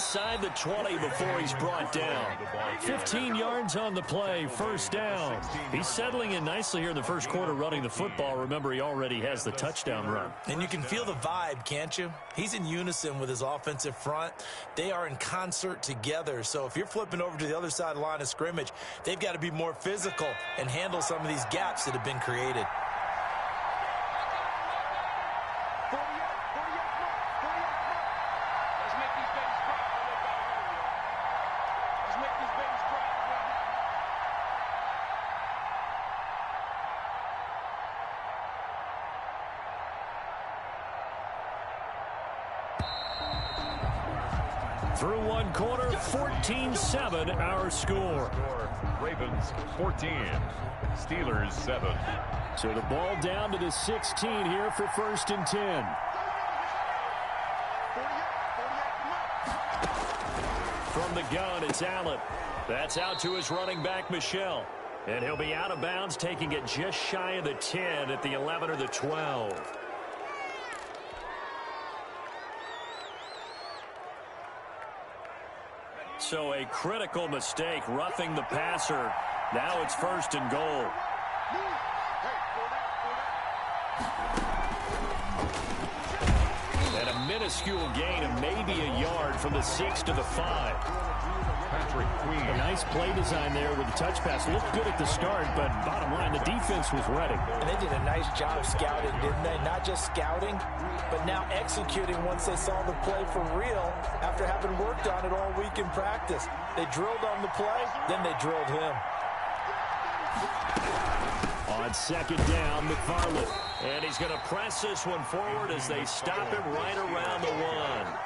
inside the 20 before he's brought down. 15 yards on the play, first down. He's settling in nicely here in the first quarter running the football. Remember, he already has the touchdown run. And you can feel the vibe, can't you? He's in unison with his offensive front. They are in concert together. So if you're flipping over to the other side of the line of scrimmage, they've got to be more physical and handle some of these gaps that have been created. Through one quarter, 14-7 our score. Ravens 14, Steelers 7. So the ball down to the 16 here for 1st and 10. From the gun, it's Allen. That's out to his running back, Michel. And he'll be out of bounds, taking it just shy of the 10 at the 11 or the 12. So a critical mistake, roughing the passer. Now it's 1st and goal. And a minuscule gain of maybe a yard from the 6 to the 5. Patrick Queen. A nice play design there with the touch pass. Looked good at the start, but bottom line, the defense was ready. And they did a nice job scouting, didn't they? Not just scouting, but now executing once they saw the play for real after having worked on it all week in practice. They drilled on the play, then they drilled him. On 2nd down, McFarland. And he's going to press this one forward as they stop him right around the 1.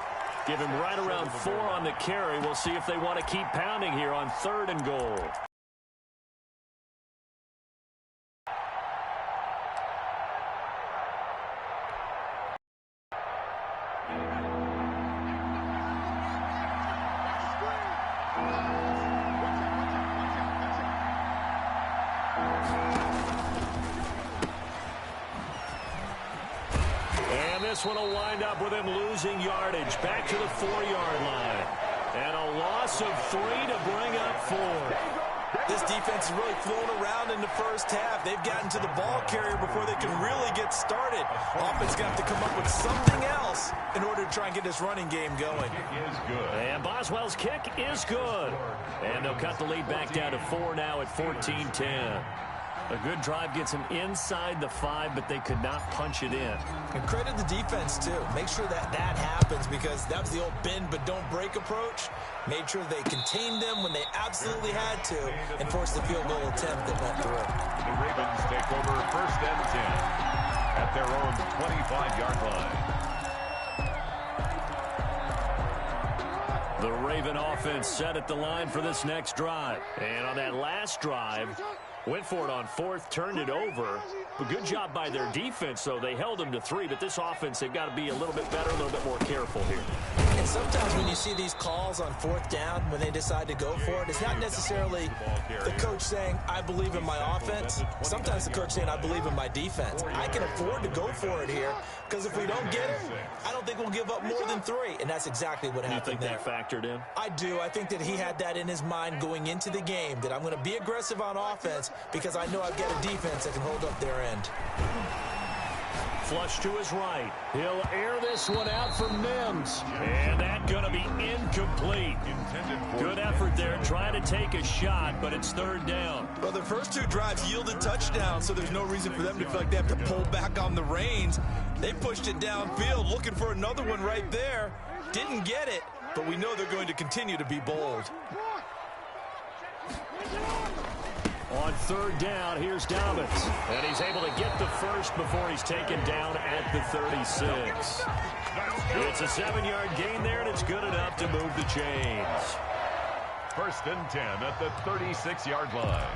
Give him right around 4 on the carry. We'll see if they want to keep pounding here on 3rd and goal. This one will wind up with him losing yardage back to the 4-yard line. And a loss of 3 to bring up 4. This defense is really flown around in the first half. They've gotten to the ball carrier before they can really get started. Offense going to have to come up with something else in order to try and get this running game going. Is good. And Boswell's kick is good. And they'll cut the lead back down to 4 now at 14-10. A good drive gets them inside the 5, but they could not punch it in. And credit the defense, too. Make sure that happens because that was the old bend but don't break approach. Made sure they contained them when they absolutely had to and forced the field goal attempt that went through. The Ravens take over 1st and 10 at their own 25-yard line. The Raven offense set at the line for this next drive. And on that last drive, went for it on 4th, turned it over. A good job by their defense, though. They held them to 3, but this offense, they've got to be a little bit better, a little bit more careful here. And sometimes when you see these calls on 4th down, when they decide to go for it, it's not necessarily the coach saying, I believe in my offense. Sometimes the coach saying, I believe in my defense. I can afford to go for it here because if we don't get it, I don't think we'll give up more than 3. And that's exactly what happened there. You think that factored in? I do. I think that he had that in his mind going into the game, that I'm going to be aggressive on offense because I know I've got a defense that can hold up their end. Flush to his right. He'll air this one out for Mims. And that's going to be incomplete. Good effort there trying to take a shot, but it's 3rd down. Well, the first 2 drives yielded touchdowns, so there's no reason for them to feel like they have to pull back on the reins. They pushed it downfield, looking for another one right there. Didn't get it, but we know they're going to continue to be bold. On 3rd down, here's Dobbins. And he's able to get the first before he's taken down at the 36. It's a 7-yard gain there, and it's good enough to move the chains. 1st and 10 at the 36-yard line.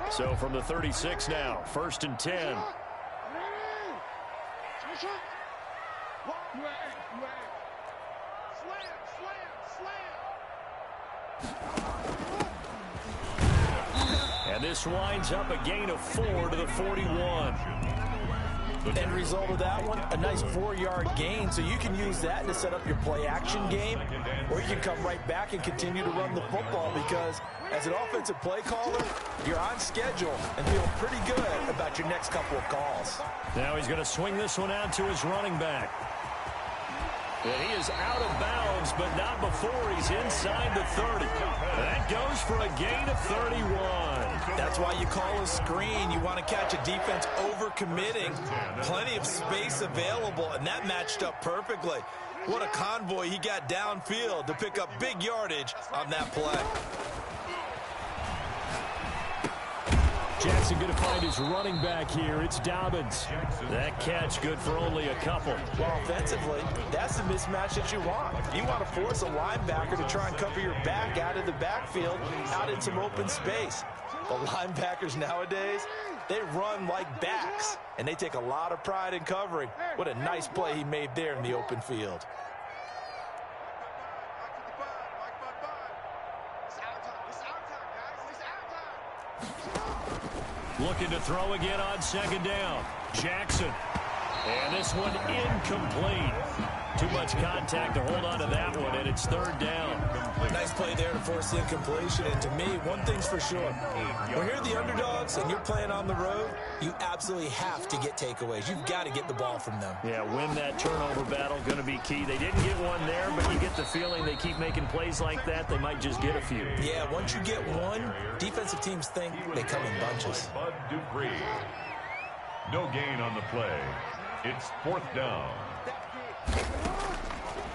So from the 36 now, 1st and 10. And this winds up a gain of 4 to the 41. End result of that one, a nice 4-yard gain, so you can use that to set up your play-action game, or you can come right back and continue to run the football because as an offensive play caller, you're on schedule and feeling pretty good about your next couple of calls. Now he's going to swing this one out to his running back. And he is out of bounds, but not before he's inside the 30. That goes for a gain of 31. That's why you call a screen. You want to catch a defense over-committing. Plenty of space available, and that matched up perfectly. What a convoy he got downfield to pick up big yardage on that play. Jackson going to find his running back here. It's Dobbins. That catch good for only a couple. Well, offensively, that's the mismatch that you want. You want to force a linebacker to try and cover your back out of the backfield, out in some open space. The linebackers nowadays, they run like backs, and they take a lot of pride in covering. What a nice play he made there in the open field. Looking to throw again on second down. Jackson. And this one incomplete. Too much contact to hold on to that one, and it's third down. Nice play there to force the incompletion. And to me, one thing's for sure. When you're the underdogs and you're playing on the road, you absolutely have to get takeaways. You've got to get the ball from them. Yeah, win that turnover battle, going to be key. They didn't get one there, but you get the feeling they keep making plays like that, they might just get a few. Yeah, once you get one, defensive teams think they come in bunches. Bud Dupree. No gain on the play. It's fourth down.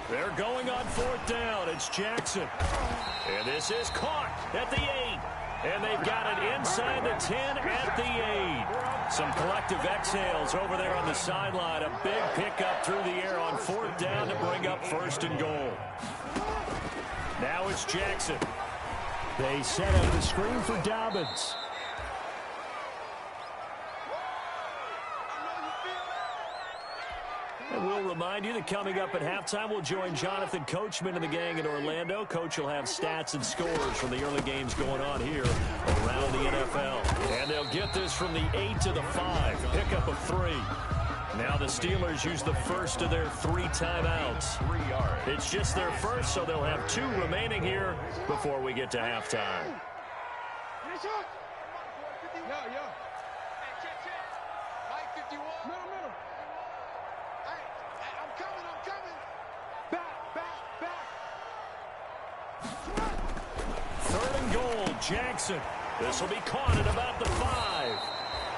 They're going on fourth down. It's Jackson. And this is caught at the 8. And they've got it inside the 10 at the 8. Some collective exhales over there on the sideline. A big pickup through the air on fourth down to bring up first and goal. Now it's Jackson. They set up the screen for Dobbins. And we'll remind you that coming up at halftime, we'll join Jonathan Coachman and the gang in Orlando. Coach will have stats and scores from the early games going on here around the NFL. And they'll get this from the 8 to the 5. Pickup of 3. Now the Steelers use the first of their 3 timeouts. It's just their first, so they'll have 2 remaining here before we get to halftime. Jackson. This will be caught at about the 5.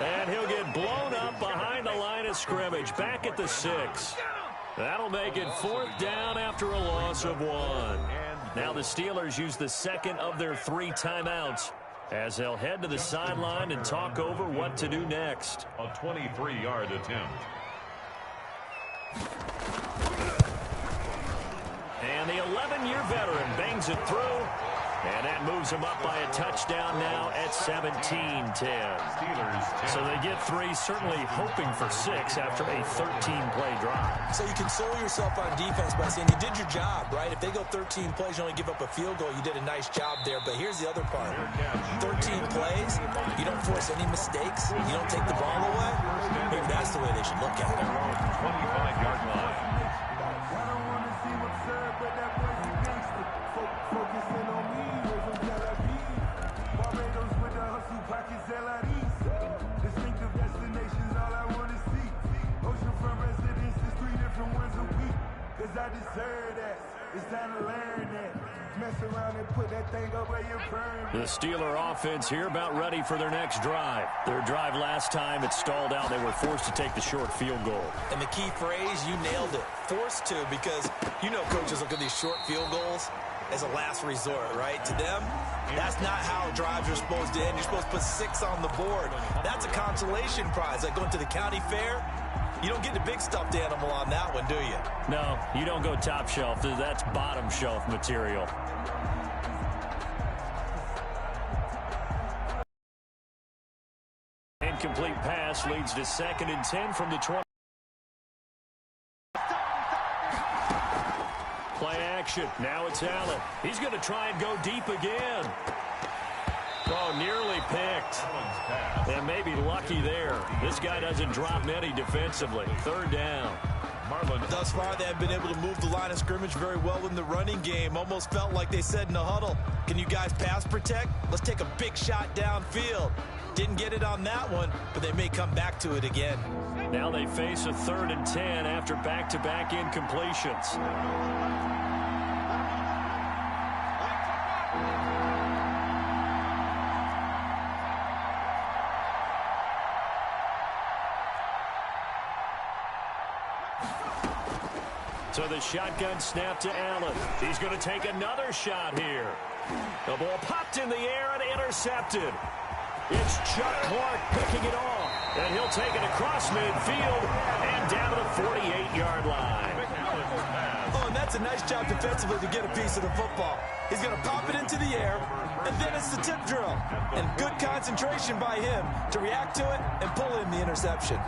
And he'll get blown up behind the line of scrimmage. Back at the 6. That'll make it fourth down after a loss of 1. Now the Steelers use the second of their 3 timeouts as they'll head to the sideline and talk over what to do next. A 23-yard attempt. And the 11-year veteran bangs it through. And that moves them up by a touchdown now at 17-10. So they get 3, certainly hoping for 6 after a 13-play drive. So you console yourself on defense by saying you did your job, right? If they go 13 plays, you only give up a field goal, you did a nice job there. But here's the other part. 13 plays, you don't force any mistakes, you don't take the ball away. Maybe that's the way they should look at it. 25-yard line. I deserve that. It's time to learn that. Mess around and put that thing up where you burn. The Steeler offense here about ready for their next drive. Their drive last time, it stalled out. They were forced to take the short field goal. And the key phrase, you nailed it. Forced to, because you know coaches look at these short field goals as a last resort, right? To them, that's not how drives are supposed to end. You're supposed to put 6 on the board. That's a consolation prize, like going to the county fair. You don't get the big stuffed animal on that one, do you? No, you don't go top shelf. That's bottom shelf material. Incomplete pass leads to 2nd and 10 from the 20. Play action. Now it's Allen. He's going to try and go deep again. Oh, nearly picked. And maybe lucky there. This guy doesn't drop many defensively. Third down. Thus far, they have been able to move the line of scrimmage very well in the running game. Almost felt like they said in the huddle, can you guys pass protect? Let's take a big shot downfield. Didn't get it on that one, but they may come back to it again. Now they face a 3rd and 10 after back-to-back incompletions. So the shotgun snap to Allen. He's going to take another shot here. The ball popped in the air and intercepted. It's Chuck Clark picking it off. And he'll take it across midfield and down to the 48-yard line. Oh, and that's a nice job defensively to get a piece of the football. He's going to pop it into the air, and then it's the tip drill. And good concentration by him to react to it and pull in the interception.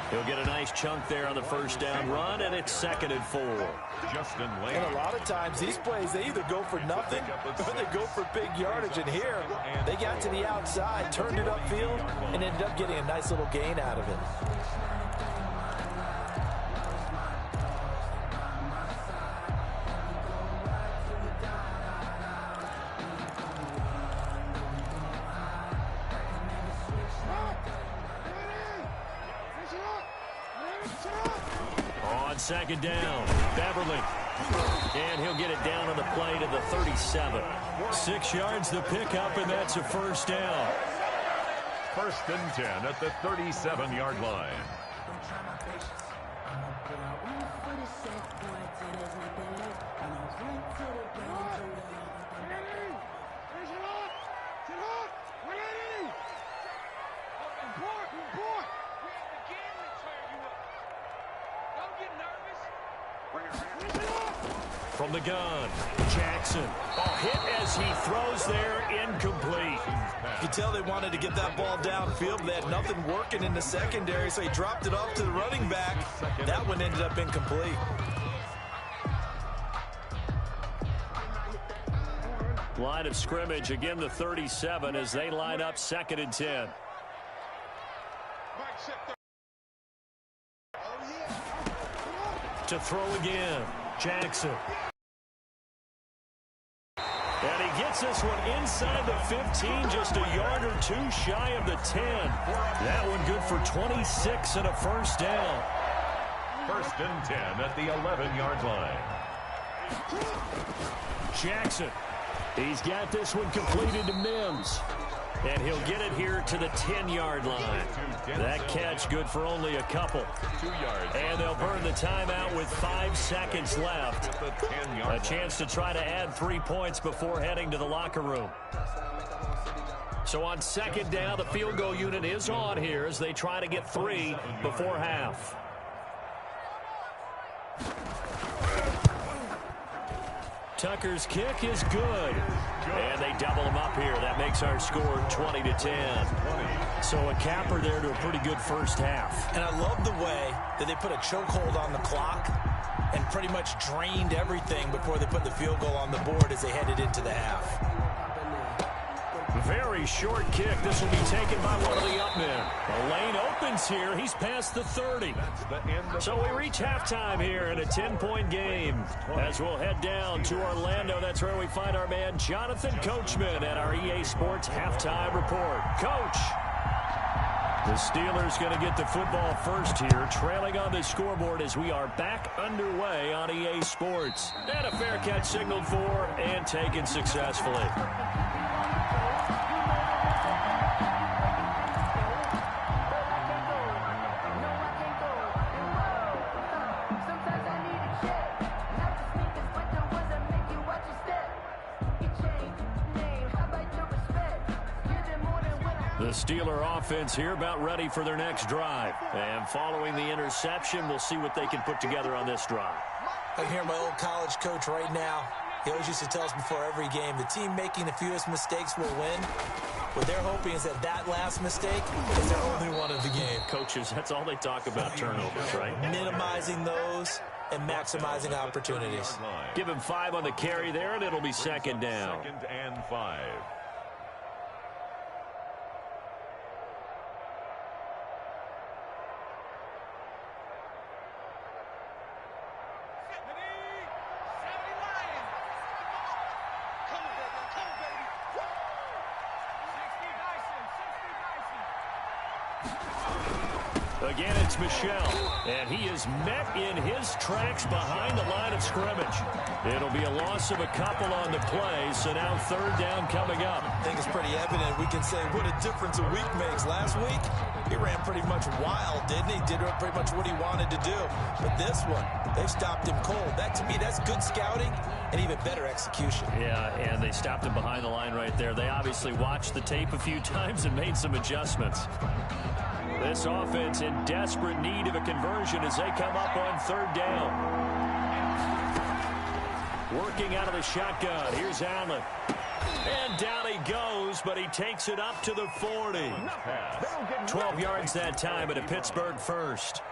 He'll get a nice chunk there on the first down run, and it's 2nd and 4. And a lot of times these plays, they either go for nothing or they go for big yardage. And here, they got to the outside, turned it upfield, and ended up getting a nice little gain out of it. On 2nd down, Beverly. And he'll get it down on the play to the 37. 6 yards the pickup, and that's a first down. 1st and 10 at the 37-yard line. From the gun, Jackson. Hit as he throws there, incomplete. You could tell they wanted to get that ball downfield, but they had nothing working in the secondary, so he dropped it off to the running back. That one ended up incomplete. Line of scrimmage, again the 37 as they line up 2nd and 10. To throw again, Jackson. And he gets this one inside the 15, just a yard or two shy of the 10. That one good for 26 and a first down. 1st and 10 at the 11-yard line. Jackson. He's got this one completed to Mims. And he'll get it here to the 10-yard line. That catch good for only a couple. 2 yards. And they'll burn the timeout with 5 seconds left. A chance to try to add 3 points before heading to the locker room. So on 2nd down, the field goal unit is on here as they try to get 3 before half. Tucker's kick is good. And they double him up here. That makes our score 20-10. So a capper there to a pretty good first half. And I love the way that they put a chokehold on the clock and pretty much drained everything before they put the field goal on the board as they headed into the half. Very short kick. This will be taken by one of the up men. The lane opens here. He's past the 30. So we reach halftime here in a 10-point game. As we'll head down to Orlando, that's where we find our man Jonathan Coachman at our EA Sports Halftime Report. Coach. The Steelers going to get the football first here, trailing on the scoreboard as we are back underway on EA Sports. And a fair catch signaled for and taken successfully. The Steeler offense here about ready for their next drive. And following the interception, we'll see what they can put together on this drive. I hear my old college coach right now. He always used to tell us before every game, the team making the fewest mistakes will win. What they're hoping is that last mistake is their only one of the game. Coaches, that's all they talk about, turnovers, right? Minimizing those and maximizing opportunities. Give him 5 on the carry there, and it'll be second down. 2nd and 5. Again, it's Michel, and he is met in his tracks behind the line of scrimmage. It'll be a loss of a couple on the play, so now 3rd down coming up. I think it's pretty evident. We can say what a difference a week makes. Last week, he ran pretty much wild, didn't he? Did pretty much what he wanted to do. But this one, they stopped him cold. That, to me, that's good scouting and even better execution. Yeah, and they stopped him behind the line right there. They obviously watched the tape a few times and made some adjustments. This offense in desperate need of a conversion as they come up on 3rd down. Working out of the shotgun. Here's Allen. And down he goes, but he takes it up to the 40. 12 yards that time, but a Pittsburgh first.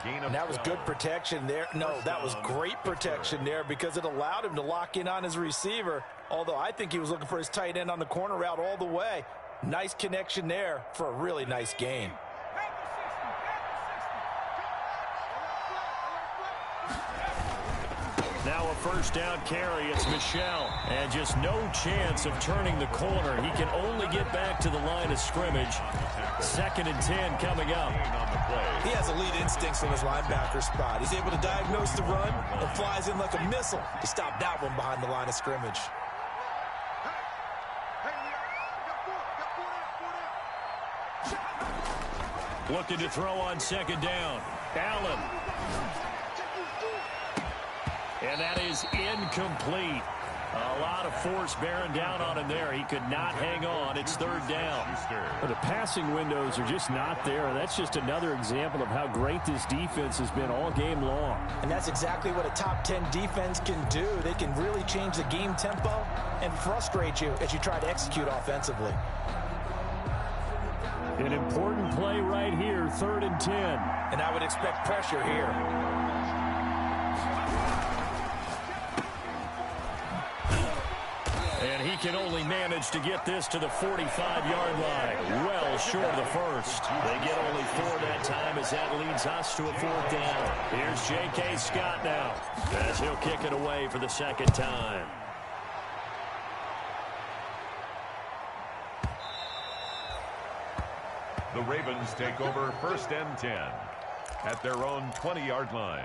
And that was good protection there. No, that was great protection there because it allowed him to lock in on his receiver, although I think he was looking for his tight end on the corner route all the way. Nice connection there for a really nice gain. Now a 1st down carry. It's Michel. And just no chance of turning the corner. He can only get back to the line of scrimmage. 2nd and 10 coming up. He has elite instincts from his linebacker spot. He's able to diagnose the run and flies in like a missile to stop that one behind the line of scrimmage. Looking to throw on 2nd down. Allen. And that is incomplete. A lot of force bearing down on him there. He could not hang on. It's 3rd down. Well, the passing windows are just not there. That's just another example of how great this defense has been all game long. And that's exactly what a top 10 defense can do. They can really change the game tempo and frustrate you as you try to execute offensively. An important play right here, 3rd and 10. And I would expect pressure here. And he can only manage to get this to the 45-yard line. Well short of the first. They get only 4 that time as that leads us to a 4th down. Here's J.K. Scott now as he'll kick it away for the 2nd time. The Ravens take over 1st and 10 at their own 20-yard line.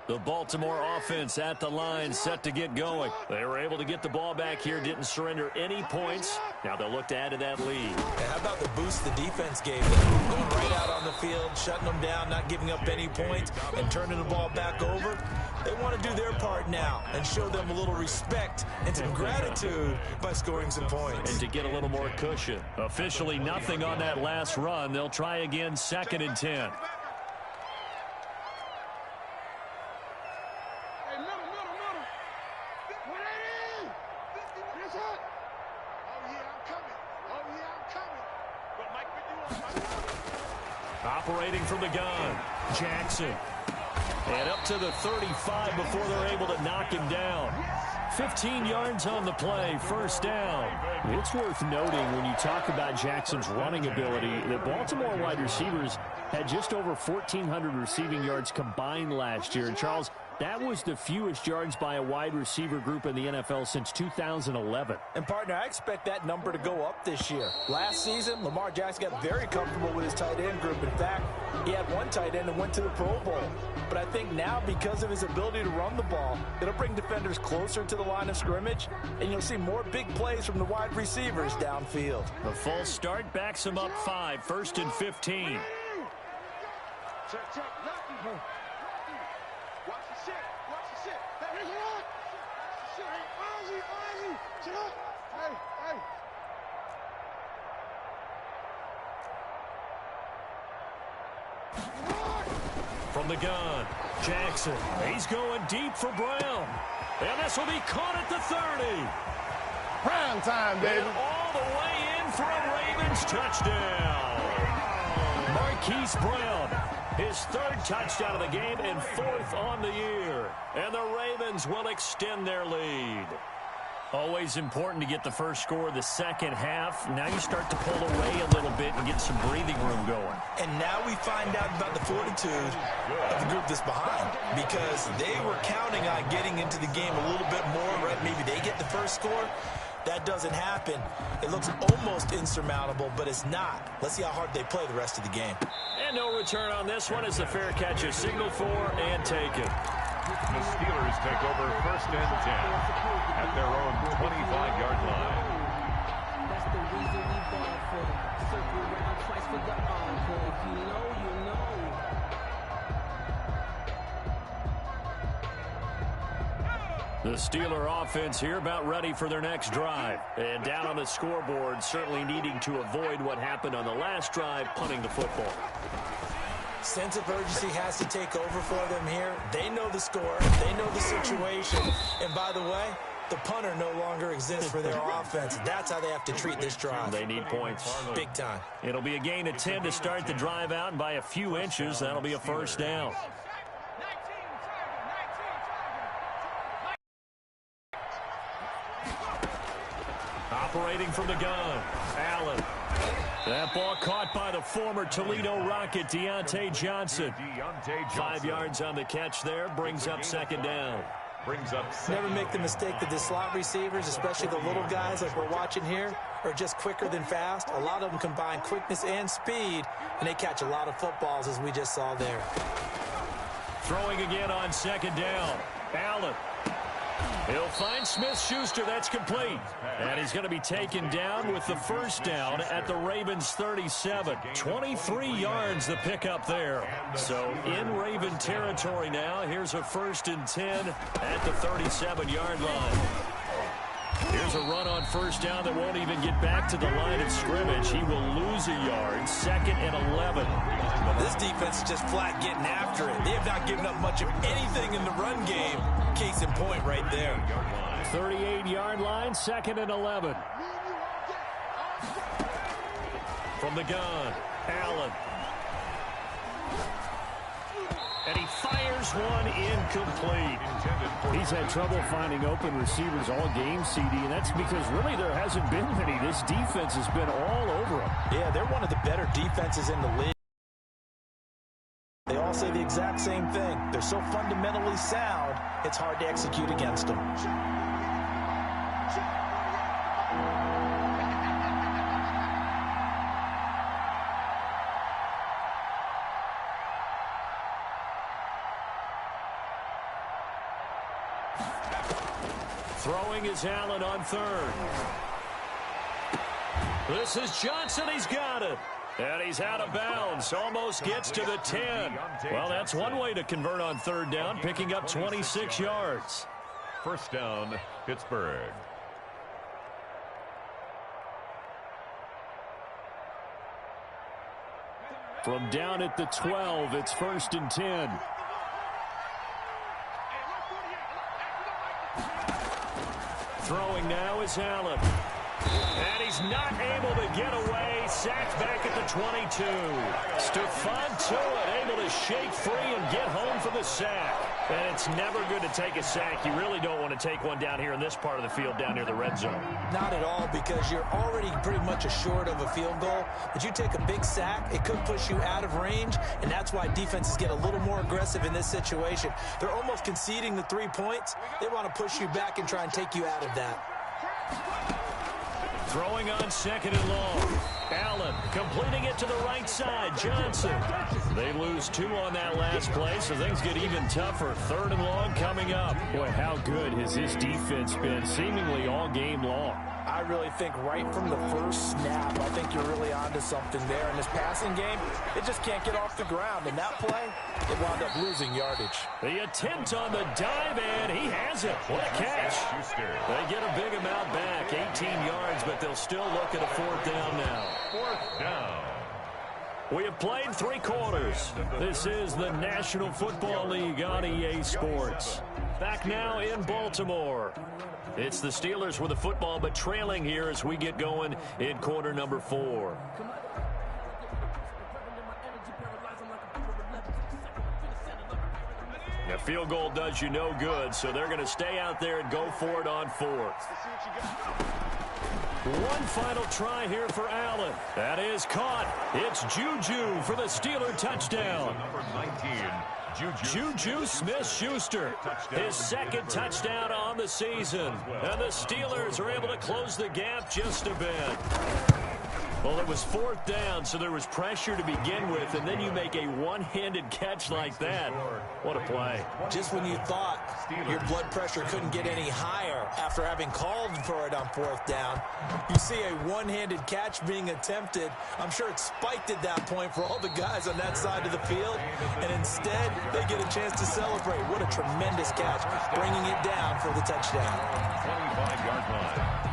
The Baltimore offense at the line, set to get going. They were able to get the ball back here, didn't surrender any points. Now they'll look to add to that lead. And how about the boost the defense gave them? Going right out on the field, shutting them down, not giving up any points, and turning the ball back over. They want to do their part now and show them a little respect and some gratitude by scoring some points. And to get a little more cushion. Officially nothing on that last run. They'll try again, 2nd and 10. Operating from the gun, Jackson. And up to the 35 before they're able to knock him down. 15 yards on the play, 1st down. It's worth noting when you talk about Jackson's running ability that Baltimore wide receivers had just over 1,400 receiving yards combined last year. And Charles, That was the fewest yards by a wide receiver group in the NFL since 2011. And, partner, I expect that number to go up this year. Last season, Lamar Jackson got very comfortable with his tight end group. In fact, he had one tight end and went to the Pro Bowl. But I think now, because of his ability to run the ball, it'll bring defenders closer to the line of scrimmage, and you'll see more big plays from the wide receivers downfield. The false start backs him up 5, 1st and 15. From the gun, Jackson. He's going deep for Brown. And this will be caught at the 30. Prime time, baby. And all the way in for a Ravens touchdown. Marquise Brown, his 3rd touchdown of the game and 4th on the year. And the Ravens will extend their lead. Always important to get the first score of the second half. Now you start to pull away a little bit and get some breathing room going. And now we find out about the fortitude of the group that's behind, because they were counting on getting into the game a little bit more, right? Maybe they get the first score. That doesn't happen. It looks almost insurmountable, but it's not. Let's see how hard they play the rest of the game. And no return on this one as the fair catch is signaled for and taken. The Steelers take over 1st and 10 at their own 25-yard line. That's the reason we ball for. Circle around twice for the encore. If you know, you know. The Steeler offense here about ready for their next drive. And down on the scoreboard, certainly needing to avoid what happened on the last drive, punting the football. Sense of urgency has to take over for them here. They know the score. They know the situation. And by the way, the punter no longer exists for their offense. That's how they have to treat this drive. They need points. Big time. It'll be a gain of 10 to start the drive out, and by a few inches, that'll be a 1st down. Operating from the gun, Allen. That ball caught by the former Toledo Rocket, Deontay Johnson. 5 yards on the catch there, brings up 2nd down. Never make the mistake that the slot receivers, especially the little guys like we're watching here, are just quicker than fast. A lot of them combine quickness and speed, and they catch a lot of footballs, as we just saw there. Throwing again on 2nd down, Allen. He'll find Smith-Schuster. That's complete. And he's going to be taken down with the 1st down at the Ravens 37. 23 yards the pickup there. So in Raven territory now. Here's a 1st and 10 at the 37-yard line. Here's a run on 1st down that won't even get back to the line of scrimmage. He will lose a yard. 2nd and 11. This defense is just flat getting after it. They have not given up much of anything in the run game. Case in point right there. 38-yard line, 2nd and 11. From the gun, Allen. And he fires one incomplete. He's had trouble finding open receivers all game, CD, and that's because really there hasn't been many. This defense has been all over him. Yeah, they're one of the better defenses in the league. They all say the exact same thing. They're so fundamentally sound, it's hard to execute against them. Throwing is Allen on 3rd. This is Johnson. He's got it. And he's out of bounds. Almost gets to the 10. Well, that's one way to convert on 3rd down, picking up 26 yards. 1st down, Pittsburgh. From down at the 12, it's 1st and 10. Throwing now is Allen. And he's not able to get away. Sacked back at the 22. Stephon Tuitt able to shake free and get home for the sack. And it's never good to take a sack. You really don't want to take one down here in this part of the field, down near the red zone. Not at all, because you're already pretty much assured of a field goal. But you take a big sack, it could push you out of range, and that's why defenses get a little more aggressive in this situation. They're almost conceding the 3 points. They want to push you back and try and take you out of that. Throwing on 2nd and long. Allen completing it to the right side. Johnson. They lose 2 on that last play, so things get even tougher. 3rd and long coming up. Boy, how good has his defense been seemingly all game long? I really think right from the first snap, I think you're really onto something there. In this passing game, it just can't get off the ground. In that play, it wound up losing yardage. The attempt on the dive, and he has it. What a catch. They get a big amount back, 18 yards, but they'll still look at a 4th down now. 4th down. We have played 3 quarters. This is the National Football League on EA Sports. Back now in Baltimore. It's the Steelers with the football, but trailing here as we get going in quarter number 4. A field goal does you no good, so they're going to stay out there and go for it on 4th. One final try here for Allen. That is caught. It's Juju for the Steeler touchdown. Number 19. Juju Smith-Schuster, his 2nd touchdown on the season. And the Steelers are able to close the gap just a bit. Well, it was 4th down, so there was pressure to begin with, and then you make a one-handed catch like that. What a play. Just when you thought your blood pressure couldn't get any higher after having called for it on 4th down, you see a one-handed catch being attempted. I'm sure it spiked at that point for all the guys on that side of the field, and instead they get a chance to celebrate. What a tremendous catch, bringing it down for the touchdown. 25-yard line.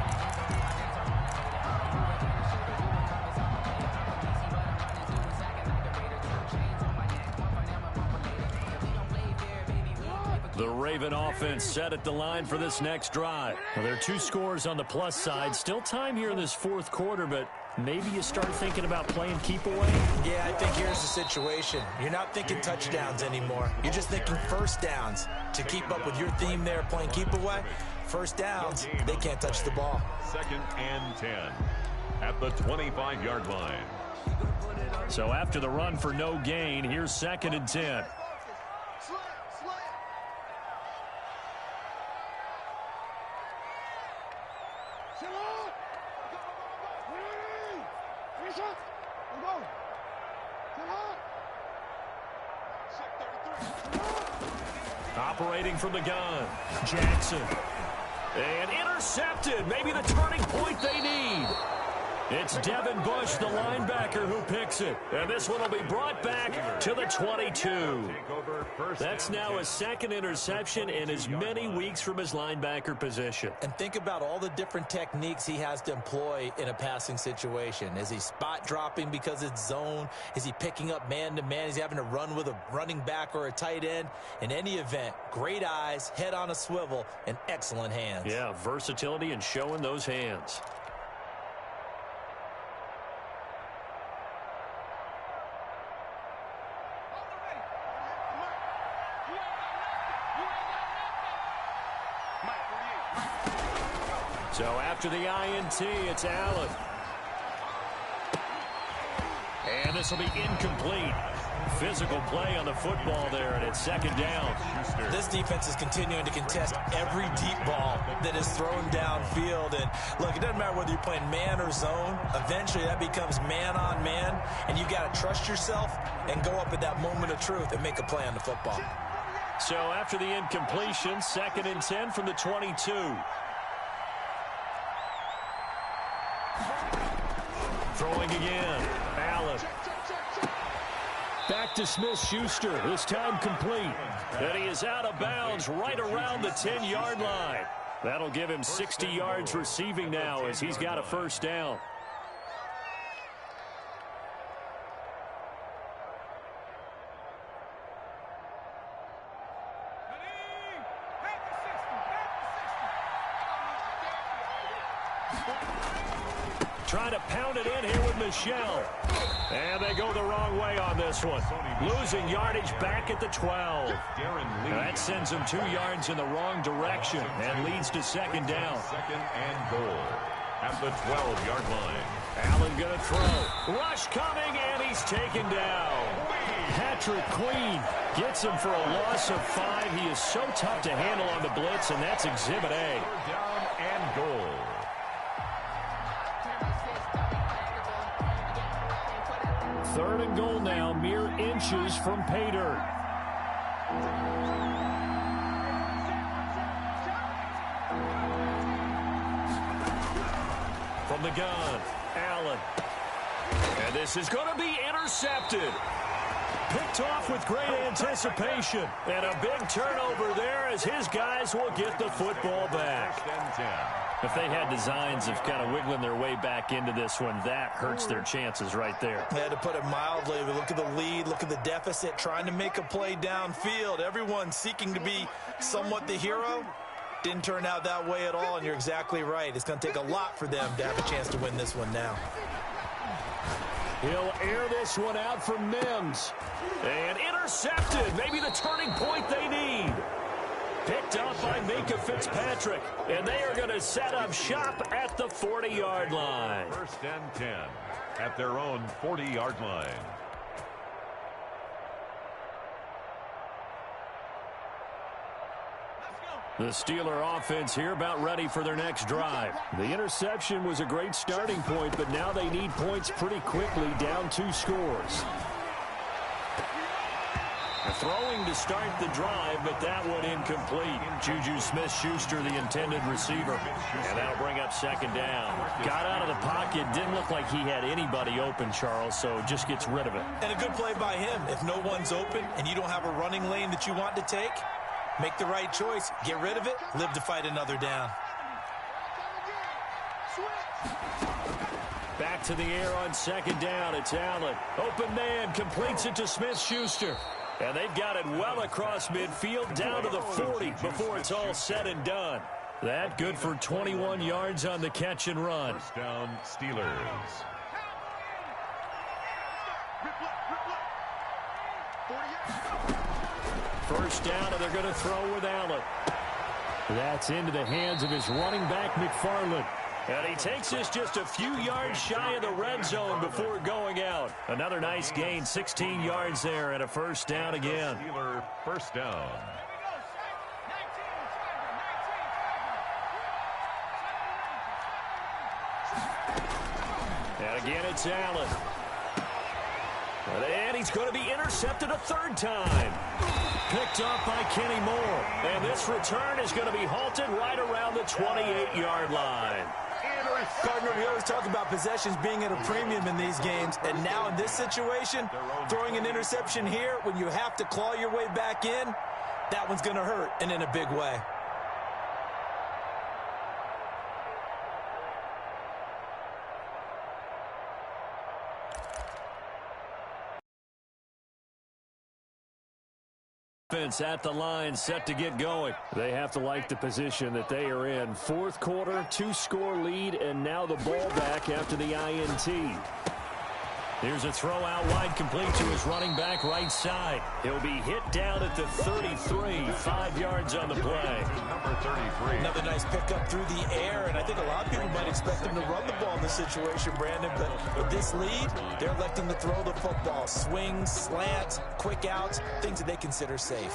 The Raven offense set at the line for this next drive. Well, there are 2 scores on the plus side. Still time here in this 4th quarter, but maybe you start thinking about playing keep away? Yeah, I think here's the situation. You're not thinking touchdowns anymore. You're just thinking 1st downs. To keep up with your theme there, playing keep away, 1st downs, they can't touch the ball. 2nd and 10 at the 25-yard line. So after the run for no gain, here's 2nd and 10. Operating from the gun, Jackson. And intercepted, maybe the turning point they need. It's Devin Bush, the linebacker, who picks it. And this one will be brought back to the 22. That's now a 2nd interception in as many weeks from his linebacker position. And think about all the different techniques he has to employ in a passing situation. Is he spot dropping because it's zone? Is he picking up man-to-man? Is he having to run with a running back or a tight end? In any event, great eyes, head on a swivel, and excellent hands. Yeah, versatility and showing those hands. So after the INT, it's Allen. And this will be incomplete. Physical play on the football there, and it's 2nd down. This defense is continuing to contest every deep ball that is thrown downfield. And look, it doesn't matter whether you're playing man or zone. Eventually that becomes man on man, and you got to trust yourself and go up at that moment of truth and make a play on the football. So after the incompletion, 2nd and 10 from the 22. Throwing again. Allen. Back to Smith-Schuster. This time complete. And he is out of bounds right around the 10-yard line. That'll give him 60 yards receiving now as he's got a 1st down. trying to pound it in here with Michel. And they go the wrong way on this one. Losing yardage back at the 12. That sends them 2 yards in the wrong direction and leads to second down. Second and goal at the 12-yard line. Allen going to throw. Rush coming, and he's taken down. Patrick Queen gets him for a loss of 5. He is so tough to handle on the blitz, and that's Exhibit A. Down and goal. Third and goal now, mere inches from pay dirt. From the gun, Allen. And this is going to be intercepted. Picked off with great anticipation. And a big turnover there as his guys will get the football back. If they had designs of kind of wiggling their way back into this one, that hurts their chances right there. They had to put it mildly. But look at the lead, look at the deficit, trying to make a play downfield. Everyone seeking to be somewhat the hero. Didn't turn out that way at all, and you're exactly right. It's going to take a lot for them to have a chance to win this one now. He'll air this one out for Mims. And intercepted. Maybe the turning point they need. Picked up by Minkah Fitzpatrick. And they are going to set up shop at the 40-yard line. First and 10 at their own 40-yard line. The Steeler offense here about ready for their next drive. The interception was a great starting point, but now they need points pretty quickly, down 2 scores. Throwing to start the drive, but that one incomplete. Juju Smith-Schuster, the intended receiver. And that'll bring up second down. Got out of the pocket. Didn't look like he had anybody open, Charles, so just gets rid of it. And a good play by him. If no one's open and you don't have a running lane that you want to take, make the right choice. Get rid of it. Live to fight another down. Back to the air on second down. It's Allen. Open man completes it to Smith-Schuster. And they've got it well across midfield down to the 40 before it's all said and done. That good for 21 yards on the catch and run. First down, Steelers. First down, and they're going to throw with Allen. That's into the hands of his running back, McFarland. And he takes this just a few yards shy of the red zone before going out. Another nice gain, 16 yards there, and a first down again. Steeler first down. And again, it's Allen. And he's going to be intercepted a third time. Picked up by Kenny Moore. And this return is going to be halted right around the 28-yard line. Gardner, we always talk about possessions being at a premium in these games, and now in this situation, throwing an interception here when you have to claw your way back in, that one's going to hurt, and in a big way. At the line, set to get going. They have to like the position that they are in. Fourth quarter, 2-score lead, and now the ball back after the INT. Here's a throw out wide, complete to his running back right side. He'll be hit down at the 33, 5 yards on the play. Number 33. Another nice pickup through the air, and I think a lot of people might expect him to run the ball in this situation, Brandon, but with this lead, they're electing to throw the football. Swings, slants, quick outs, things that they consider safe.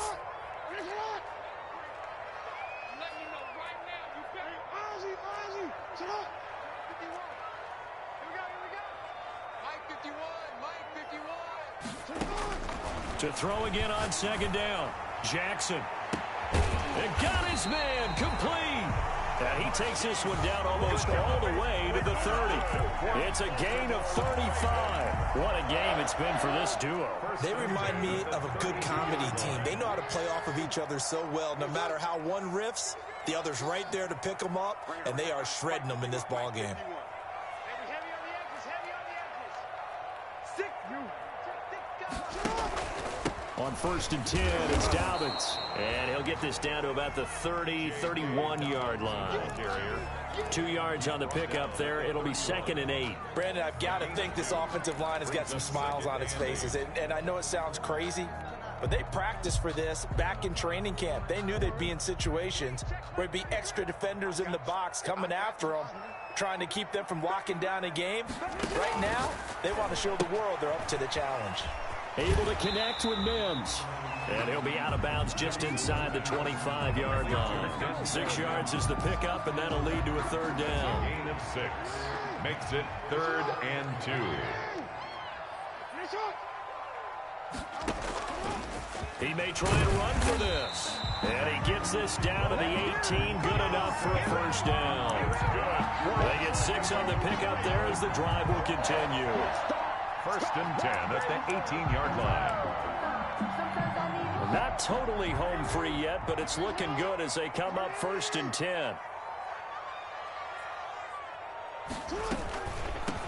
To throw again on second down. Jackson. And got his man complete. And he takes this one down almost all the way to the 30. It's a gain of 35. What a game it's been for this duo. They remind me of a good comedy team. They know how to play off of each other so well. No matter how one riffs, the other's right there to pick them up, and they are shredding them in this ball game. On 1st and 10, it's Dobbins. And he'll get this down to about the 30, 31-yard line. 2 yards on the pickup there. It'll be 2nd and 8. Brandon, I've got to think this offensive line has got some smiles on its faces. And I know it sounds crazy, but they practiced for this back in training camp. They knew they'd be in situations where there'd be extra defenders in the box coming after them, trying to keep them from locking down a game. Right now, they want to show the world they're up to the challenge. Able to connect with Mims. And he'll be out of bounds just inside the 25-yard line. 6 yards is the pickup, and that'll lead to a 3rd down. Gain of 6 makes it 3rd and 2. He may try and run for this. And he gets this down to the 18. Good enough for a 1st down. They get 6 on the pickup there as the drive will continue. 1st and 10 at the 18-yard line. Not totally home free yet, but it's looking good as they come up 1st and 10.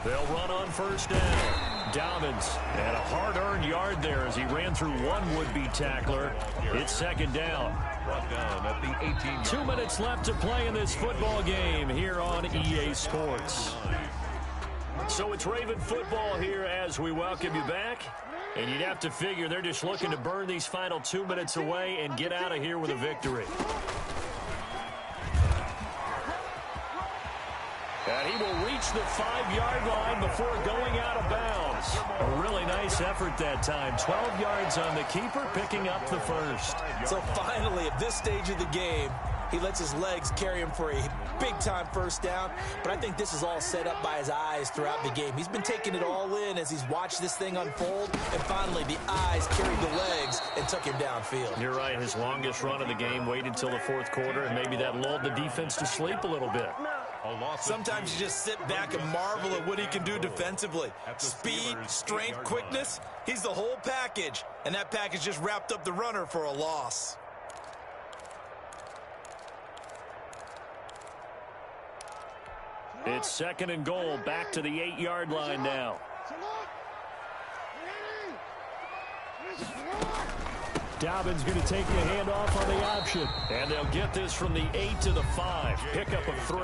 They'll run on 1st down. Dobbins and a hard-earned yard there as he ran through one would-be tackler. It's 2nd down. Brought down at the 18. 2 minutes left to play in this football game here on EA Sports. So it's Raven football here as we welcome you back. And you'd have to figure they're just looking to burn these final 2 minutes away and get out of here with a victory. And he will reach the 5-yard line before going out of bounds. A really nice effort that time. 12 yards on the keeper, picking up the 1st. So finally, at this stage of the game, he lets his legs carry him for a big-time 1st down. But I think this is all set up by his eyes throughout the game. He's been taking it all in as he's watched this thing unfold. And finally, the eyes carried the legs and took him downfield. You're right. His longest run of the game waited till the 4th quarter, and maybe that lulled the defense to sleep a little bit. Sometimes you just sit back and marvel at what he can do defensively. Speed, strength, quickness, he's the whole package. And that package just wrapped up the runner for a loss. It's 2nd and goal, back to the 8-yard line now. Dobbins going to take the handoff on the option. And they'll get this from the 8 to the 5. Pickup of 3.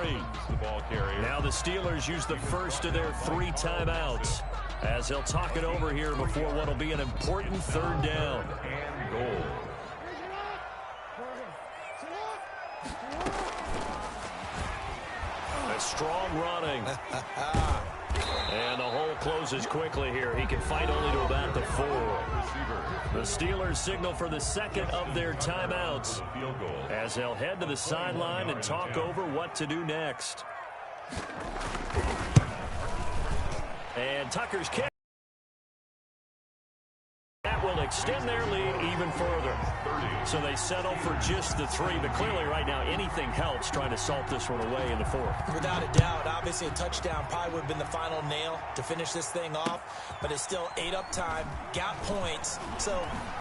Now the Steelers use the first of their 3 timeouts as they'll talk it over here before what will be an important 3rd down. And goal. A strong running. And the hole closes quickly here. He can fight only to about the 4. The Steelers signal for the 2nd of their timeouts as they'll head to the sideline and talk over what to do next. And Tucker's kick. That will extend their lead even further. So they settle for just the 3, but clearly right now anything helps trying to salt this one away in the 4th. Without a doubt, obviously a touchdown probably would have been the final nail to finish this thing off, but it's still 8 up time, got points, so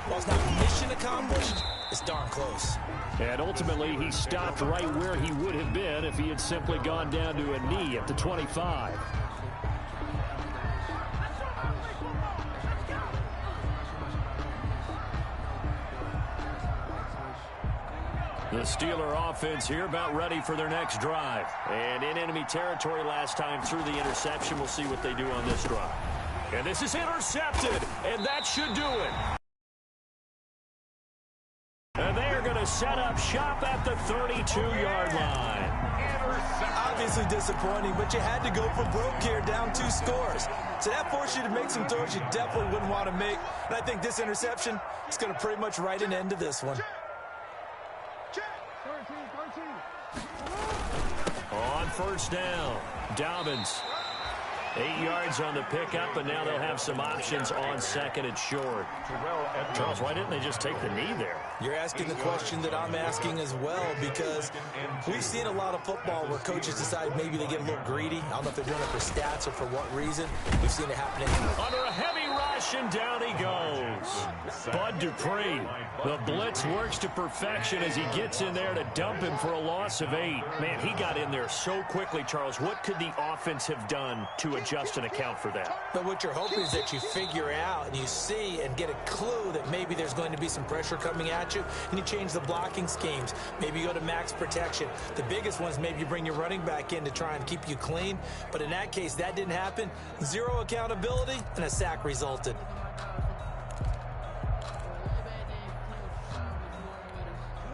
while it's not mission accomplished, it's darn close. And ultimately he stopped right where he would have been if he had simply gone down to a knee at the 25. The Steeler offense here about ready for their next drive. And in enemy territory last time through the interception. We'll see what they do on this drive. And this is intercepted, and that should do it. And they are going to set up shop at the 32-yard line. Obviously disappointing, but you had to go for broke here, down 2 scores. So that forced you to make some throws you definitely wouldn't want to make. And I think this interception is going to pretty much write an end to this one. On 1st down, Dobbins. 8 yards on the pickup, and now they'll have some options on 2nd and short. Charles, why didn't they just take the knee there? You're asking the question that I'm asking as well, because we've seen a lot of football where coaches decide maybe they get a little greedy. I don't know if they're doing it for stats or for what reason. We've seen it happening. Under a heavy rush, possession. Down he goes. Bud Dupree. The blitz works to perfection as he gets in there to dump him for a loss of 8. Man, he got in there so quickly, Charles. What could the offense have done to adjust and account for that? But what you're hoping is that you figure out and you see and get a clue that maybe there's going to be some pressure coming at you, and you change the blocking schemes. Maybe you go to max protection. The biggest one is maybe you bring your running back in to try and keep you clean. But in that case, that didn't happen. 0 accountability, and a sack resulted.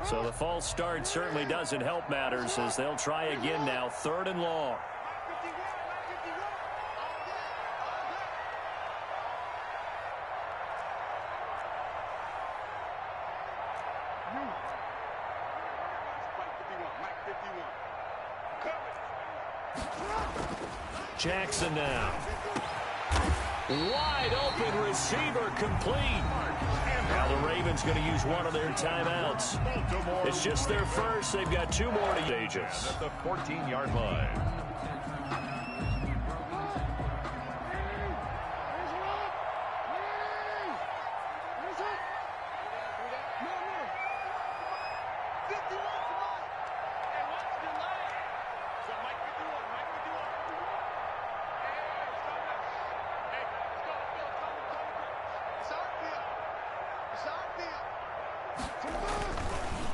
So the false start certainly doesn't help matters as they'll try again now. 3rd and long. Jackson now. Wide open receiver complete. Now the Ravens going to use one of their timeouts. It's just their first. They've got 2 more to stages. At the 14-yard line.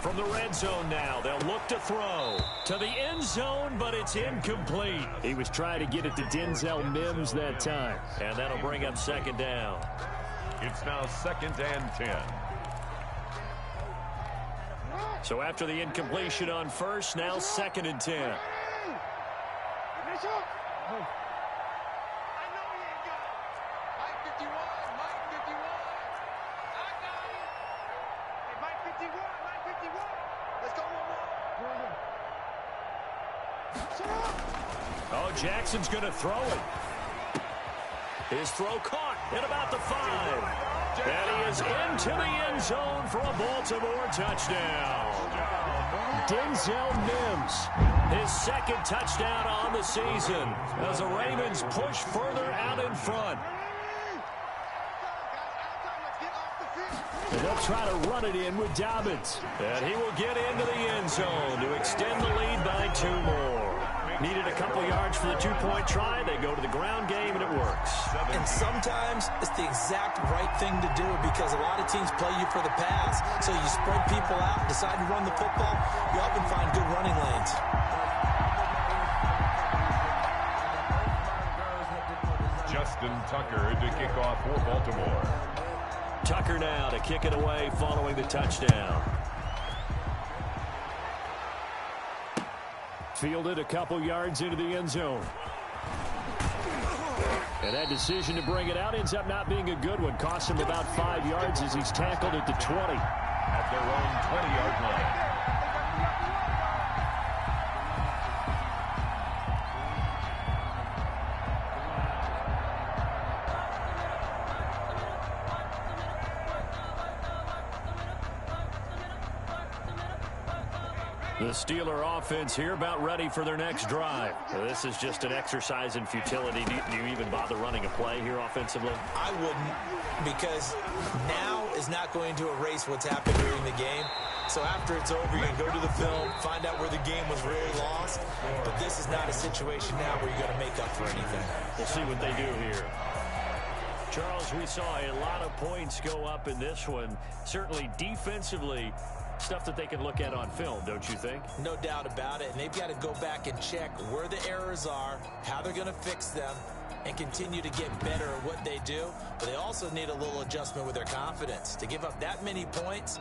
From the red zone now, they'll look to throw to the end zone, but it's incomplete. He was trying to get it to Denzel Mims that time, and that'll bring up 2nd down. It's now 2nd and 10. So after the incompletion on first, now 2nd and 10. Oh, Jackson's going to throw it. His throw caught at about the 5. And he is into the end zone for a Baltimore touchdown. Denzel Mims, his 2nd touchdown on the season as the Ravens push further out in front. And they'll try to run it in with Dobbins. And he will get into the end zone to extend the lead by 2 more. Needed a couple yards for the 2-point try. They go to the ground game, and it works. And sometimes it's the exact right thing to do because a lot of teams play you for the pass. So you spread people out and decide to run the football. You often find good running lanes. Justin Tucker to kick off for Baltimore. Tucker now to kick it away following the touchdown. Fielded a couple yards into the end zone. And that decision to bring it out ends up not being a good one. Costs him about 5 yards as he's tackled at the 20. At their own 20-yard line. The Steeler offense here about ready for their next drive. This is just an exercise in futility. Do you even bother running a play here offensively? I wouldn't, because now is not going to erase what's happened during the game. So after it's over, you can go to the film, find out where the game was really lost. But this is not a situation now where you're going to make up for anything. We'll see what they do here. Charles, we saw a lot of points go up in this one. Certainly defensively, stuff that they can look at on film, don't you think? No doubt about it. And they've got to go back and check where the errors are, how they're going to fix them, and continue to get better at what they do. But they also need a little adjustment with their confidence. To give up that many points,